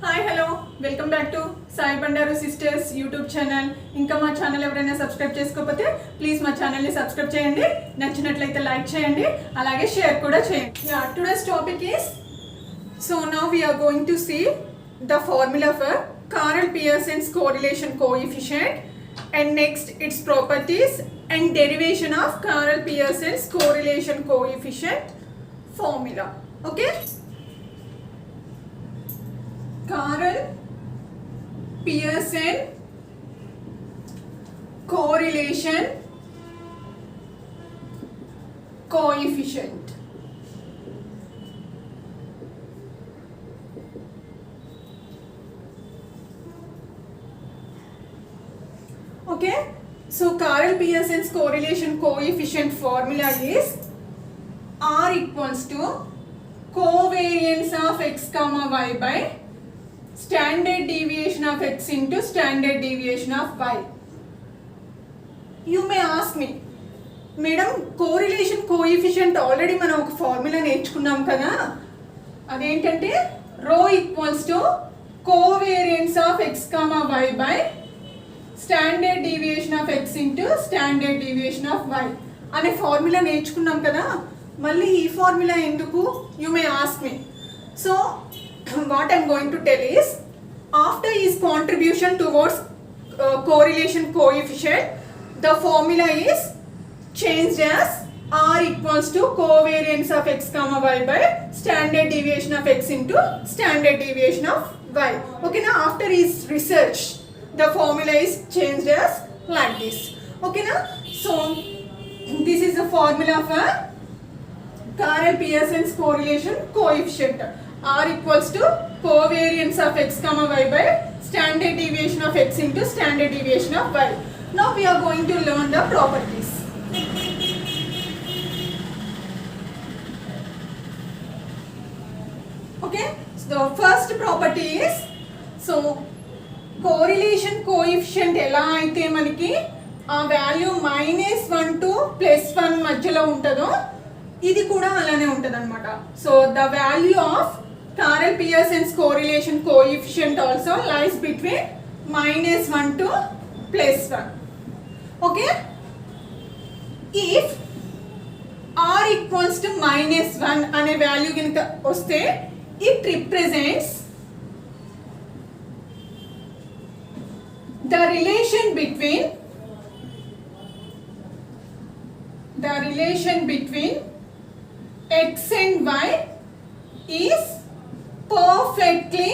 Hi hello welcome back to Sai Bandaru sisters YouTube channel. ఇంకా మా channel ఎవరైనా సబ్స్క్రైబ్ చేసుకోకపోతే ప్లీజ్ మా ఛానల్ని సబ్స్క్రైబ్ చేయండి. నచ్చినట్లయితే లైక్ చేయండి, అలాగే షేర్ కూడా చేయండి. Today's topic is so now we are going to see the formula for Carl Pearson's correlation coefficient and next its properties and derivation of Carl Pearson's correlation coefficient formula. Okay? Carl Pearson correlation coefficient. Okay, so Carl Pearson's correlation coefficient formula is R equals to covariance of x comma y by standard deviation of x into standard deviation of y. You may ask me, madam correlation coefficient already మనం ఒక formula నేర్చుకున్నాం కదా, అదేంటంటే rho equals to covariance of X comma y by standard deviation of X into standard deviation of why అనే formula నేర్చుకున్నాం కదా. మళ్ళీ ఈ ఫార్ములా ఎందుకు, you may ask me. So what I'm going to tell is, after his contribution towards correlation coefficient, the formula is changed as R equals to covariance of x comma y by standard deviation of x into standard deviation of y. Okay, now after his research the formula is changed as like this. Okay, now so this is the formula for Carl Pearson's correlation coefficient. R equals to covariance of x comma y by standard deviation of x into standard deviation of y. Now we are going to learn the properties. Okay, so the first property is, so correlation coefficient ఎలా అయితే మనకి ఆ value -1 to +1 మధ్యలో ఉంటుందో ఇది కూడా అలానే ఉంటుంది అనమాట. So the value of Carl Pearson's correlation coefficient also lies between -1 to +1. Okay, if R equals to -1 అనే వాల్యూ కనుక వస్తే it represents the relation between x and y is perfectly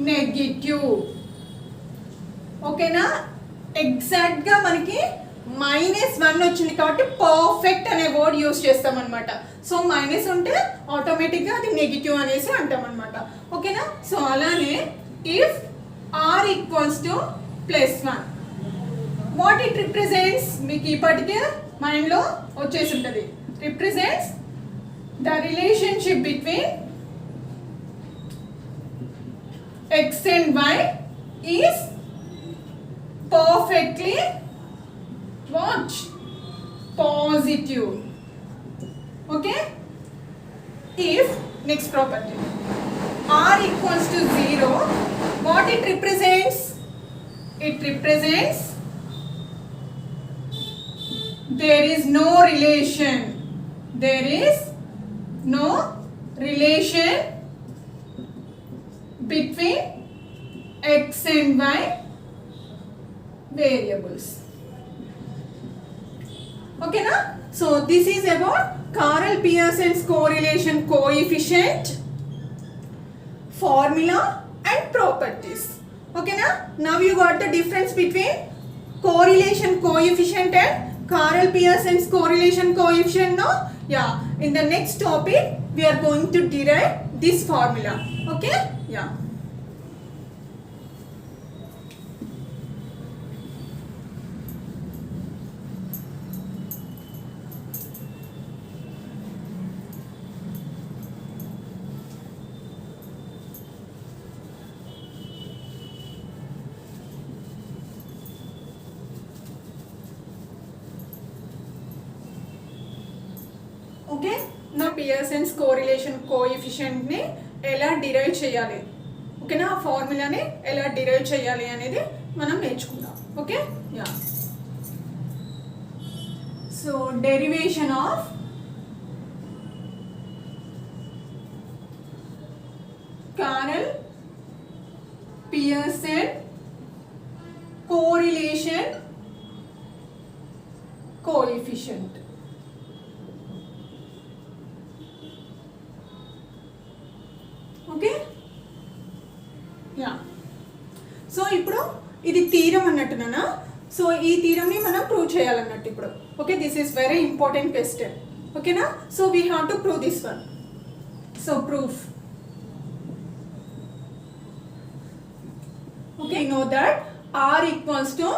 negative. ఓకేనా, ఎగ్జాక్ట్ గా మనకి -1 వచ్చింది కాబట్టి పర్ఫెక్ట్ అనే word use చేస్తాం అనమాట. సో మైనస్ ఉంటే ఆటోమేటిక్ గా అది నెగిటివ్ అనేసి అంటాం అనమాట. ఓకేనా, సో అలానే if r equals to +1, what it represents మీకు ఇప్పటికే మైండ్ లో వచ్చేసి ఉంటుంది. Represents the relationship between x and y is perfectly what? Positive. Okay, if next property r equals to 0, what it represents? It represents there is no relation. There is no relation between x and y variables. Okay na, so this is about Carl Pearson's correlation coefficient formula and properties. Okay na, now you got the difference between correlation coefficient and Carl Pearson's correlation coefficient. No, yeah, in the next topic we are going to derive this formula. Okay, yeah. Okay, now Pearson's correlation కోఎఫిషియంట్ని ఎలా derive చేయాలి, ఓకేనా, ఆ ఫార్ములాని ఎలా derive చేయాలి అనేది మనం నేర్చుకుందాం. Okay, yeah. So derivation of Carnell Pearson correlation coefficient. Okay, yeah. So ఇప్పుడు ఇది థీరం అన్నట్టునా, సో ఈ థీరంని మనం ప్రూవ్ చేయాలన్నట్టు ఇప్పుడు. Okay, this is very important question. ఓకేనా, so we have to prove this one. So proof. Okay, know that R equals to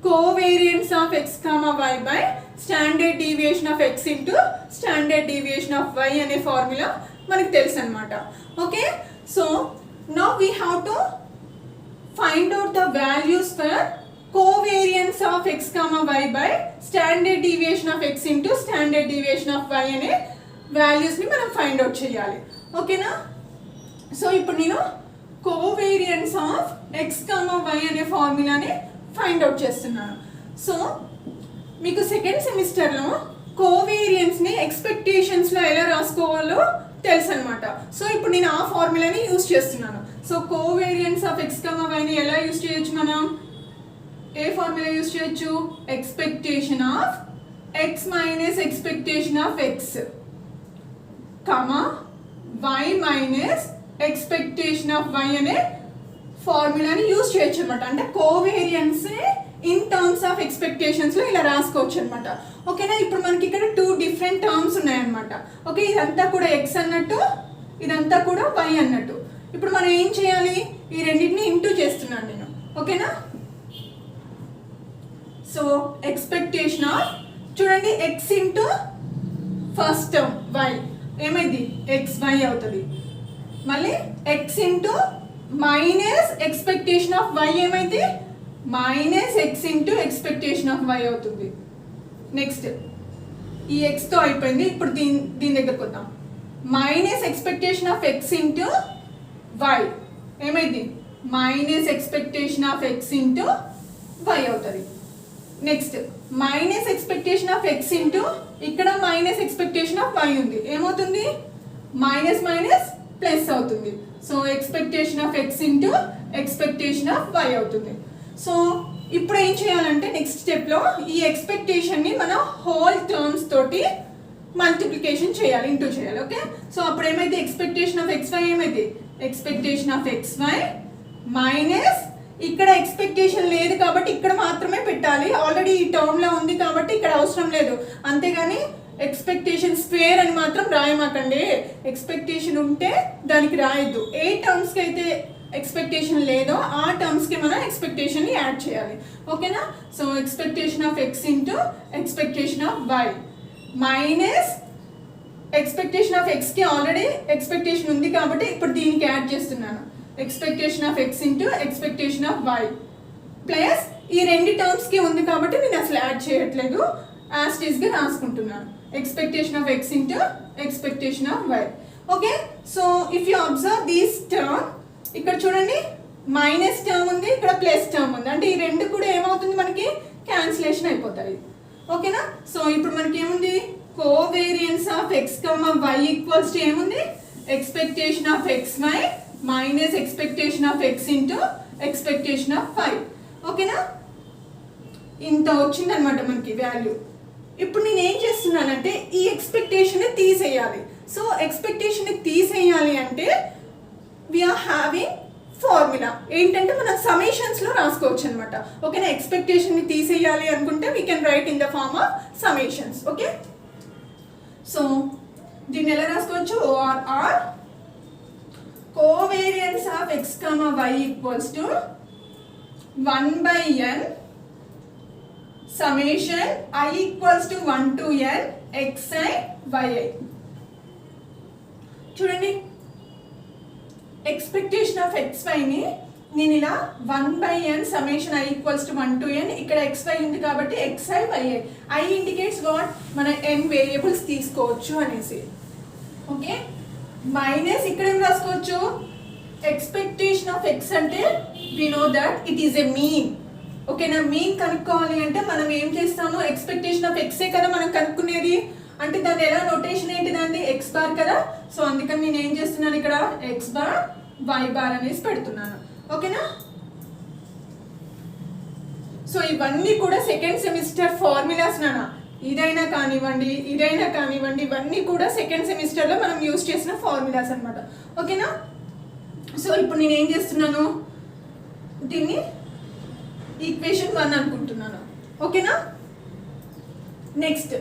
covariance of x comma y by standard deviation of x into standard deviation of y అనే formula మనకు తెలుసు అన్నమాట. Okay, so now we have to find out the values for covariance of x comma y by standard deviation of x into standard deviation of y అనే values ని మనం find out చేయాలి. ఓకేనా, so ఇప్పుడు నేను covariance of X comma y అనే ఫార్ములాని find out చేస్తున్నాను. సో మీకు సెకండ్ సెమిస్టర్లో కోవేరియన్స్ని ఎక్స్పెక్టేషన్స్లో ఎలా రాసుకోవాలో తెలుసు అనమాట. సో ఇప్పుడు నేను ఆ ఫార్ములాని యూజ్ చేస్తున్నాను. So covariance of X comma వైని ఎలా యూజ్ చేయొచ్చు, మనం ఏ ఫార్ములా యూజ్ చేయొచ్చు, expectation of X minus expectation of X comma Y minus expectation of why అనే ఫార్ములాని యూజ్ చేయొచ్చు అనమాట. అంటే కోవేరియన్స్ ఇన్ టర్మ్స్ ఆఫ్ ఎక్స్పెక్టేషన్స్లో ఇలా రాసుకోవచ్చు అనమాట. ఓకేనా, ఇప్పుడు మనకి ఇక్కడ 2 డిఫరెంట్ టర్మ్స్ ఉన్నాయన్నమాట. ఓకే, ఇదంతా కూడా ఎక్స్ అన్నట్టు, ఇదంతా కూడా వై అన్నట్టు. ఇప్పుడు మనం ఏం చేయాలి, ఈ రెండింటిని ఇంటూ చేస్తున్నాను నేను. ఓకేనా, సో ఎక్స్పెక్టేషన్ ఆఫ్, చూడండి, X into first term Y ఏమైంది, ఎక్స్ వై అవుతుంది. మళ్ళీ X into minus expectation of Y ఏమైంది, minus X into expectation of why అవుతుంది. నెక్స్ట్ ఈ ఎక్స్తో అయిపోయింది. ఇప్పుడు దీని దగ్గరకు వద్దాం. Minus expectation of X into Y ఏమైంది, minus expectation of X into Y అవుతుంది. Next minus expectation of X into ఇక్కడ మైనస్ ఎక్స్పెక్టేషన్ ఆఫ్ వై ఉంది, ఏమవుతుంది, మైనస్ మైనస్ ప్లస్ అవుతుంది. So expectation of X into expectation of why అవుతుంది. So ఇప్పుడు ఏం చేయాలంటే నెక్స్ట్ స్టెప్లో ఈ ఎక్స్పెక్టేషన్ని మనం హోల్ టర్మ్స్ తోటి మల్టిప్లికేషన్ చేయాలి, ఇంటూ చేయాలి. ఓకే, సో అప్పుడు ఏమైతే ఎక్స్పెక్టేషన్ ఆఫ్ ఎక్స్ వై ఏమైతే expectation of X why minus, ఇక్కడ ఎక్స్పెక్టేషన్ లేదు కాబట్టి ఇక్కడ మాత్రమే పెట్టాలి, ఆల్రెడీ ఈ టర్మ్లో ఉంది కాబట్టి ఇక్కడ అవసరం లేదు. అంతేగాని ఎక్స్పెక్టేషన్ స్క్వేర్ అని మాత్రం రాయమాకండి. ఎక్స్పెక్టేషన్ ఉంటే దానికి రాయద్దు. ఏ టర్మ్స్కి అయితే ఎక్స్పెక్టేషన్ లేదో ఆ టర్మ్స్కి మనం ఎక్స్పెక్టేషన్ని యాడ్ చేయాలి. ఓకేనా, so expectation of X into expectation of Y minus expectation of ఎక్స్కి ఆల్రెడీ ఎక్స్పెక్టేషన్ ఉంది కాబట్టి ఇప్పుడు దీనికి యాడ్ చేస్తున్నాను. Expectation of X into expectation of Y plus ఈ రెండు టర్మ్స్కి ఉంది కాబట్టి నేను అసలు యాడ్ చేయట్లేదు, యాజ్ ఇట్ ఈస్గా రాసుకుంటున్నాను. Expectation of X into expectation of Y. Okay, so if you observe these term, ఇక్కడ చూడండి మైనస్ టర్మ్ ఉంది, ఇక్కడ ప్లస్ టర్మ్ ఉంది, అంటే ఈ రెండు కూడా ఏమవుతుంది, మనకి క్యాన్సిలేషన్ అయిపోతాయి. ఓకేనా, సో ఇప్పుడు మనకి ఏముంది, covariance of X comma Y equals to ఏముంది, expectation of X why minus expectation of X into expectation of Y. ఓకేనా, ఇంత వచ్చిందనమాట మనకి వాల్యూ. ఇప్పుడు నేను ఏం చేస్తున్నానంటే ఈ ఎక్స్పెక్టేషన్ని తీసేయాలి. సో ఎక్స్పెక్టేషన్ని తీసేయాలి అంటే వీఆర్ హ్యావింగ్ ఫార్ములా ఏంటంటే మనం సమేషన్స్లో రాసుకోవచ్చు అనమాట. ఓకేనా, ఎక్స్పెక్టేషన్ని తీసేయాలి అనుకుంటే we can write in the form of summations. Okay, so దీన్ని ఎలా రాసుకోవచ్చు, or covariance of X comma Y equals to 1/n summation I equals to 1 to n xi yi. చూడండి, ఎక్స్పెక్టేషన్ ఆఫ్ xy ని నేను ఇలా 1/n summation I equals to 1 to n, ఇక్కడ xy ఉంది కాబట్టి xi yi. I indicates what, మన n variables తీసుకోవచ్చు అనేసి. ఓకే మైనస్ ఇక్కడ ఏం రాసుకోవచ్చు ఎక్స్పెక్టేషన్ ఆఫ్ ఎక్స్ అంటే we know that it is a mean ఓకేనా మీన్ కనుక్కోవాలి అంటే మనం ఏం చేస్తాము ఎక్స్పెక్టేషన్ ఆఫ్ ఎక్సే కదా మనం కనుక్కునేది అంటే దాని ఎలా నోటేషన్ ఏంటి దాన్ని ఎక్స్ బార్ కదా సో అందుకని నేను ఏం చేస్తున్నాను ఇక్కడ ఎక్స్ బార్ వై బార్ అనేసి పెడుతున్నాను ఓకేనా సో ఇవన్నీ కూడా సెకండ్ సెమిస్టర్ ఫార్ములాస్ నానా ఇదైనా కానివ్వండి ఇవన్నీ కూడా సెకండ్ సెమిస్టర్లో మనం యూజ్ చేసిన ఫార్ములాస్ అనమాట ఓకేనా సో ఇప్పుడు నేను ఏం చేస్తున్నాను దీన్ని ఈక్వేషన్ 1 అనుకుంటున్నాను ఓకేనా next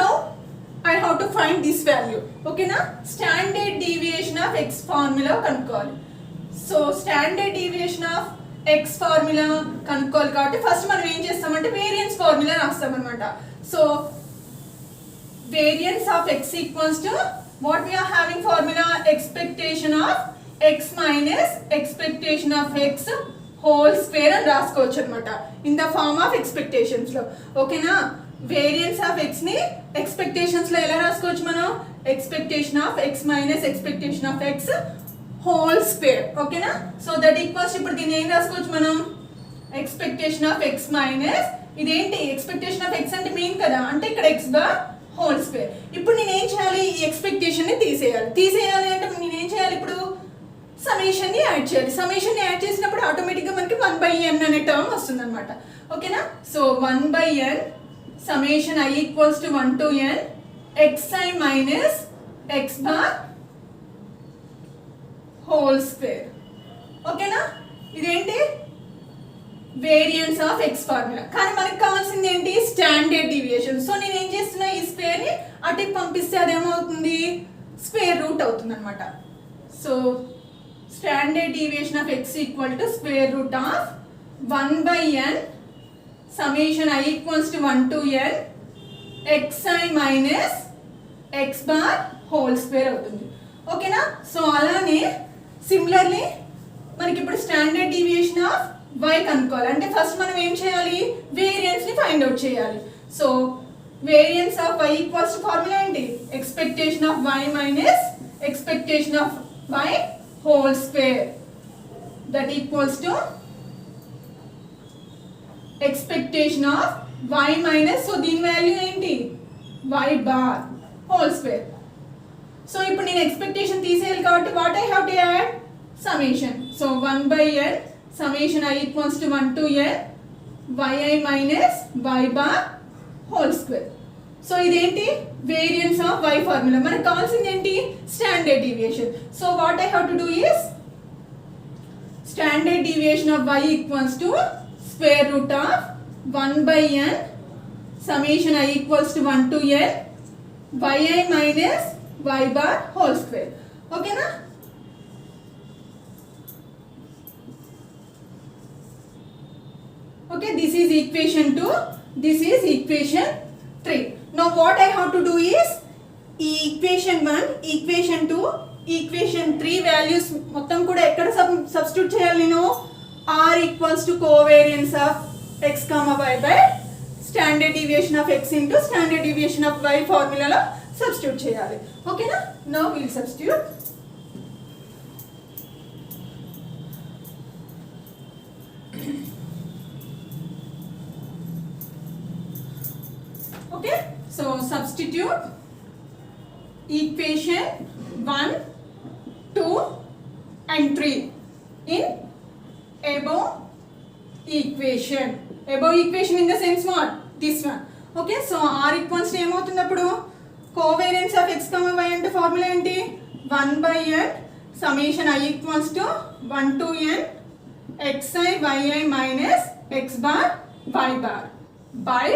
now I have to find this value ఓకేనా standard deviation of x formula కనుక్కోవాలి so standard deviation of x formula కనుక్కోవాలి కాబట్టి ఫస్ట్ మనం ఏం చేస్తామంటే వేరియన్స్ ఫార్ములా రాస్తాం అనమాట so variance of x equals to what we are having formula expectation of x minus expectation of x whole square అని రాసుకోవచ్చు అనమాట in the form of expectations లో ఓకేనా వేరియన్స్ ఆఫ్ x ని ఎక్స్పెక్టేషన్స్ లో ఎలా రాసుకోవచ్చు మనం expectation of x minus expectation of x whole square ఓకేనా సో దట్ ఈక్వల్స్ ఇప్పుడు దీన్ని ఏం రాసుకోవచ్చు మనం ఎక్స్పెక్టేషన్ ఆఫ్ x మైనస్ ఇదేంటి ఎక్స్పెక్టేషన్ ఆఫ్ x అంటే మీన్ కదా అంటే ఇక్కడ x బార్ హోల్ స్క్వేర్ ఇప్పుడు నేను ఏం చేయాలి ఈ ఎక్స్పెక్టేషన్ ని తీసేయాలి అంటే నేను ఏం చేయాలి ఇప్పుడు సమ్మేషన్ ని యాడ్ చేయాలి సమ్మేషన్ ని యాడ్ చేసినప్పుడు ఆటోమేటిక్ గా మనకి 1/n అనే టర్మ్ వస్తుంది అనమాట ఓకేనా so 1/n summation I equals to 1 to n xi minus x bar whole square ఓకేనా ఇదేంటి వేరియన్స్ ఆఫ్ x ఫార్ములా కానీ మనకు కావాల్సింది ఏంటి స్టాండర్డ్ డీవియేషన్ సో నేను ఏం చేస్తున్నా ఈ స్క్వేర్ ని అటుకి పంపిస్తే అదేమవుతుంది స్క్వేర్ రూట్ అవుతుంది అనమాట so standard deviation of x equal to square root of 1/n summation I equals to 1 to n xi minus x bar whole square అవుతుంది ఓకేనా సో అలానే సిమిలర్లీ మనకి ఇప్పుడు స్టాండర్డ్ డీవియేషన్ ఆఫ్ y కనుక్కోవాలి అంటే first మనం ఏం చేయాలి వేరియన్స్ ని ఫైండ్ అవుట్ చేయాలి so variance of y equals to formula ఏంటి expectation of y minus expectation of y whole square that equals to expectation of y minus so దీని value ఏంటి y bar whole square సో ఇప్పుడు నేను ఎక్స్పెక్టేషన్ తీసేయాలి కాబట్టి what I have to add summation so 1/n summation I equals to 1 to n yi minus y bar whole square so ఇదేంటి variance of y formula మనకు కావాల్సింది ఏంటి standard deviation so what I have to do is standard deviation of y equals to square root of 1/n summation I equals to 1 to n yi minus y bar whole square ఓకేనా okay this is equation 2 this is equation 3 now what I have to do is equation 1 equation 2 equation 3 values మొత్తం కూడా ఎక్కడ substitute చేయాలి నేను r equals to covariance of x comma y by standard deviation of x into standard deviation of y formula లో substitute చేయాలి ఓకేనా now we will substitute okay so substitute equation 1 2 and 3 in above equation in the sense what this one okay so r equals to ఏమవుతుంది అప్పుడు covariance of x comma y అంటే formula ఏంటి 1/n summation I equals to 1 to n xi yi minus x bar y bar by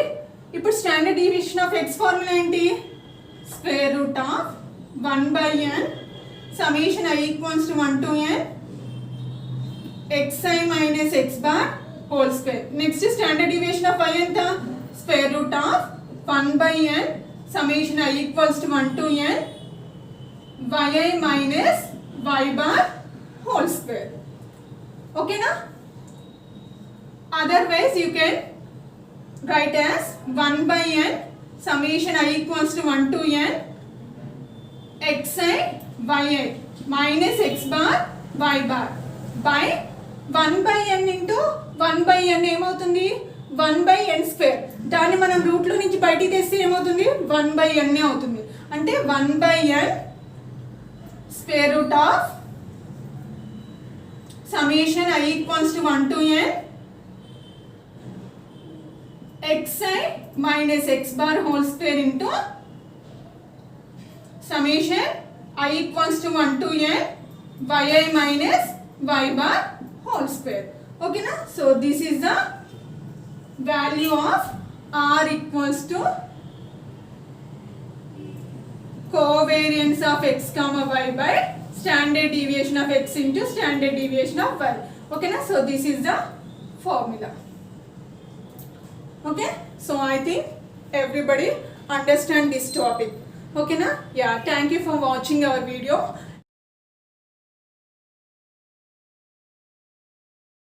ఇప్పుడు standard deviation of x formula ఏంటి square root of 1/n summation I equals to 1 to n xi minus x bar whole square next standard deviation of y ఎంత square root of 1/n summation I equals to 1 to n yi minus y bar whole square okay na otherwise you can write as 1/n summation I equals to 1 to n xi yi minus x bar y bar by 1 by n into 1 by n ఏమవుతుంది 1 by n square. దాన్ని మనం రూట్లో నుంచి బయటికి తెస్తే ఏమవుతుంది 1 by n అవుతుంది. అంటే 1 by n square root of summation I equals to 1 to n xi minus x bar whole square into summation I equals to 1 to n yi minus y bar whole square. Okay na? So this is the value of r equals to covariance of x comma y by standard deviation of x into standard deviation of y. Okay na? So this is the formula. Okay, so I think everybody understand this topic. Okay na? Yeah, thank you for watching our video.